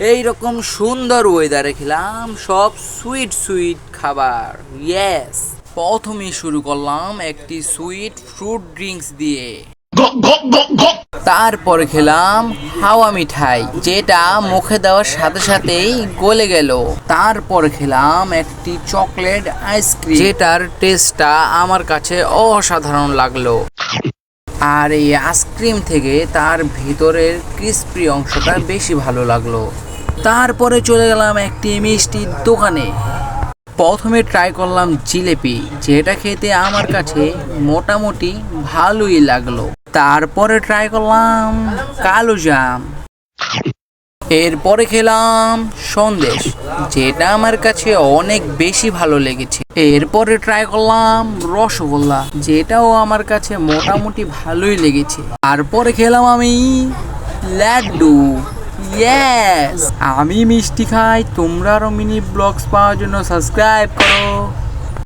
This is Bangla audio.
এই রকম সুন্দর ওয়েদারে খেলাম সব সুইট সুইট খাবার। ইয়েস, প্রথমে শুরু করলাম একটি সুইট ফ্রুট ড্রিঙ্কস দিয়ে। তারপরে খেলাম হাওয়া মিঠাই, যেটা মুখে দেওয়ার সাথে সাথেই গলে গেল। তারপরে খেলাম একটি চকলেট আইসক্রিম, যেটার টেস্টটা আমার কাছে অসাধারণ লাগলো। আর এই আইসক্রিম থেকে তার ভিতরের ক্রিস্পি অংশটা বেশি ভালো লাগলো। তারপরে চলে গেলাম একটি মিষ্টির দোকানে। প্রথমে ট্রাই করলাম জিলেপি, যেটা খেতে আমার কাছে মোটামুটি ভালোই লাগলো। তারপরে ট্রাই করলাম কালো জাম। এরপরে খেলাম সন্দেশ, যেটা আমার কাছে অনেক বেশি ভালো লেগেছে। এরপরে ট্রাই করলাম রসগোল্লা, যেটাও আমার কাছে মোটামুটি ভালোই লেগেছে। তারপরে খেলাম আমি লাড্ডু। ইয়েস, আমি মিষ্টি খাই, তোমরা আরো মিনি ব্লগস পাওয়ার জন্য সাবস্ক্রাইব করো।